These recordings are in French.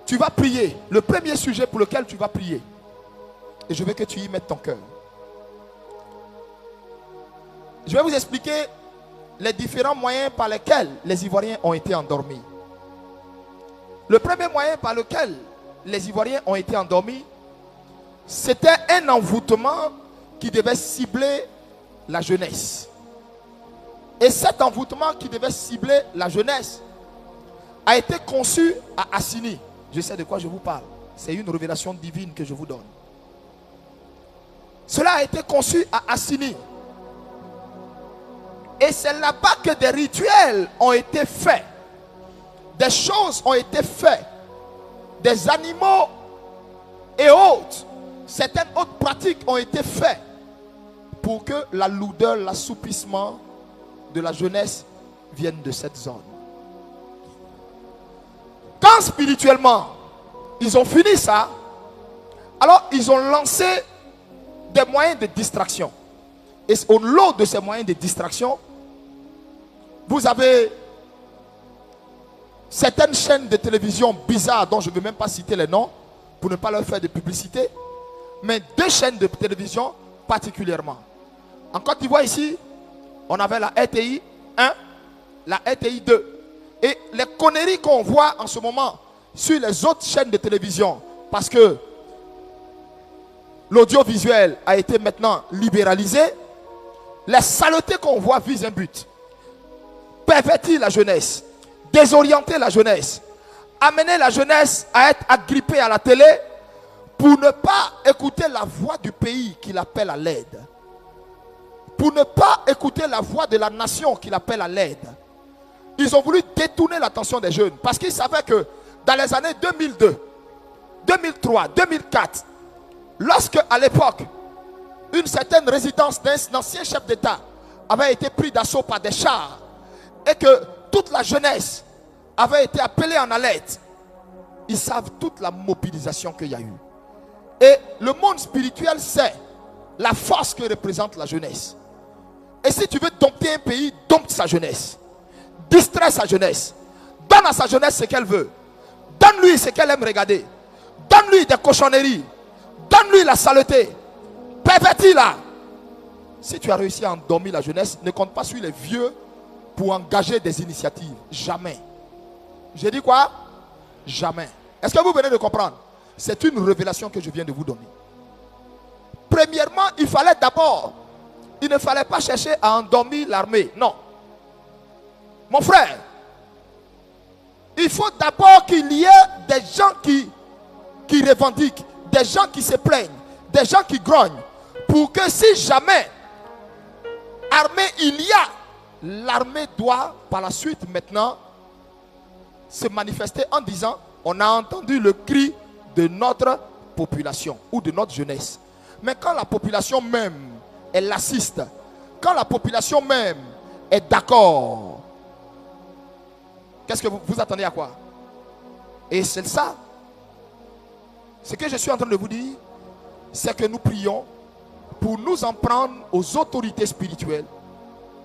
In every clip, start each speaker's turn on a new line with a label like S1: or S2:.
S1: Tu vas prier. Le premier sujet pour lequel tu vas prier. Et je veux que tu y mettes ton cœur. Je vais vous expliquer les différents moyens par lesquels les Ivoiriens ont été endormis. Le premier moyen par lequel les Ivoiriens ont été endormis, c'était un envoûtement qui devait cibler la jeunesse. Et cet envoûtement qui devait cibler la jeunesse a été conçu à Assini. Je sais de quoi je vous parle. C'est une révélation divine que je vous donne. Cela a été conçu à Assini. Et c'est là-bas que des rituels ont été faits. Des choses ont été faites. Des animaux et autres. Certaines autres pratiques ont été faites. Pour que la lourdeur, l'assoupissement de la jeunesse vienne de cette zone. Quand spirituellement, ils ont fini ça, alors ils ont lancé des moyens de distraction. Et au lot de ces moyens de distraction, vous avez certaines chaînes de télévision bizarres dont je ne veux même pas citer les noms pour ne pas leur faire de publicité, mais deux chaînes de télévision particulièrement. En Côte d'Ivoire ici, on avait la RTI 1, la RTI 2. Et les conneries qu'on voit en ce moment sur les autres chaînes de télévision, parce que l'audiovisuel a été maintenant libéralisé, les saletés qu'on voit visent un but. Pervertir la jeunesse, désorienter la jeunesse, amener la jeunesse à être agrippée à la télé pour ne pas écouter la voix du pays qui l'appelle à l'aide. Pour ne pas écouter la voix de la nation qui l'appelle à l'aide. Ils ont voulu détourner l'attention des jeunes parce qu'ils savaient que dans les années 2002, 2003, 2004, lorsque à l'époque, une certaine résidence d'un ancien chef d'État avait été prise d'assaut par des chars et que toute la jeunesse avait été appelée en alerte, ils savent toute la mobilisation qu'il y a eu. Et le monde spirituel sait la force que représente la jeunesse. Et si tu veux dompter un pays, dompte sa jeunesse. Distrait sa jeunesse. Donne à sa jeunesse ce qu'elle veut. Donne-lui ce qu'elle aime regarder. Donne-lui des cochonneries. Donne-lui la saleté. Pervertis-la. Si tu as réussi à endormir la jeunesse, ne compte pas sur les vieux pour engager des initiatives. Jamais. J'ai dit quoi? Jamais. Est-ce que vous venez de comprendre? C'est une révélation que je viens de vous donner. Premièrement, il ne fallait pas chercher à endormir l'armée. Non. Mon frère, il faut d'abord qu'il y ait des gens qui revendiquent, des gens qui se plaignent, des gens qui grognent, pour que si jamais armée il y a, l'armée doit par la suite maintenant se manifester en disant: on a entendu le cri de notre population ou de notre jeunesse. Mais quand la population même, elle assiste, quand la population même est d'accord, qu'est-ce que vous attendez à quoi? Et c'est ça. Ce que je suis en train de vous dire, c'est que nous prions pour nous en prendre aux autorités spirituelles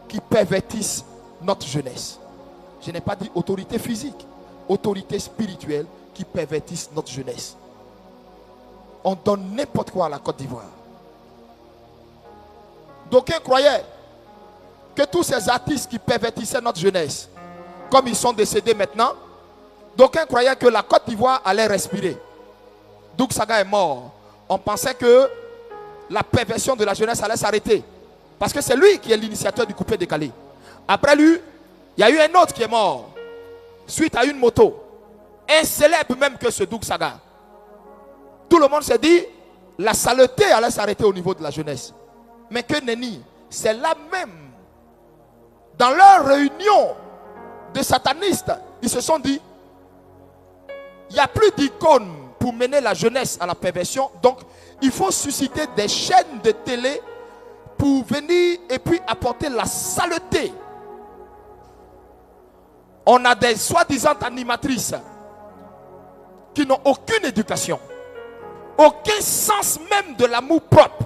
S1: qui pervertissent notre jeunesse. Je n'ai pas dit autorité physique, autorité spirituelle qui pervertissent notre jeunesse. On donne n'importe quoi à la Côte d'Ivoire. D'aucuns croyaient que tous ces artistes qui pervertissaient notre jeunesse, comme ils sont décédés maintenant, d'aucuns croyaient que la Côte d'Ivoire allait respirer. Doug Saga est mort. On pensait que la perversion de la jeunesse allait s'arrêter. Parce que c'est lui qui est l'initiateur du coupé décalé. Après lui, il y a eu un autre qui est mort. Suite à une moto. Un célèbre même que ce Doug Saga. Tout le monde s'est dit, la saleté allait s'arrêter au niveau de la jeunesse. Mais que nenni, c'est là même, dans leur réunion de satanistes, ils se sont dit, il n'y a plus d'icônes pour mener la jeunesse à la perversion. Donc, il faut susciter des chaînes de télé pour venir et puis apporter la saleté. On a des soi-disant animatrices qui n'ont aucune éducation, aucun sens même de l'amour propre,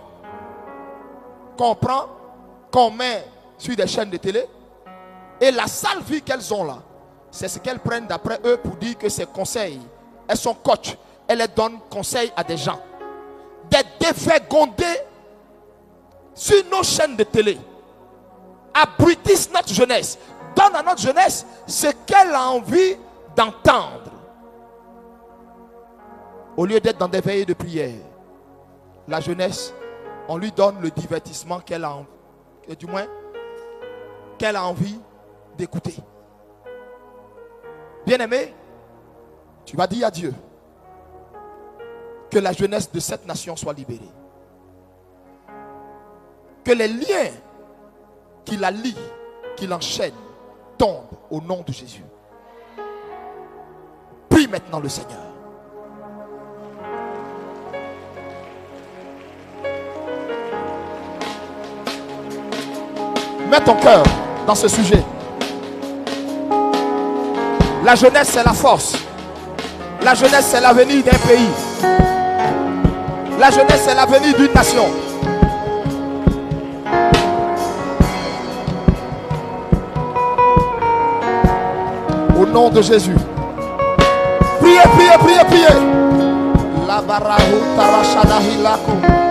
S1: qu'on prend, qu'on met sur des chaînes de télé. Et la sale vie qu'elles ont là, c'est ce qu'elles prennent d'après eux pour dire que c'est conseil elles sont coachs. Elles donnent conseil à des gens. Des dévergondés sur nos chaînes de télé abrutissent notre jeunesse. Donnent à notre jeunesse ce qu'elle a envie d'entendre. Au lieu d'être dans des veillées de prière, la jeunesse, on lui donne le divertissement qu'elle a, du moins, qu'elle a envie d'écouter. Bien-aimé, tu vas dire à Dieu que la jeunesse de cette nation soit libérée. Que les liens qui la lient, qui l'enchaînent, tombent au nom de Jésus. Prie maintenant le Seigneur. Mets ton cœur dans ce sujet. La jeunesse, c'est la force. La jeunesse, c'est l'avenir d'un pays. La jeunesse, c'est l'avenir d'une nation. Au nom de Jésus. Priez, priez, priez, priez. La barahu tarashadahi lakum.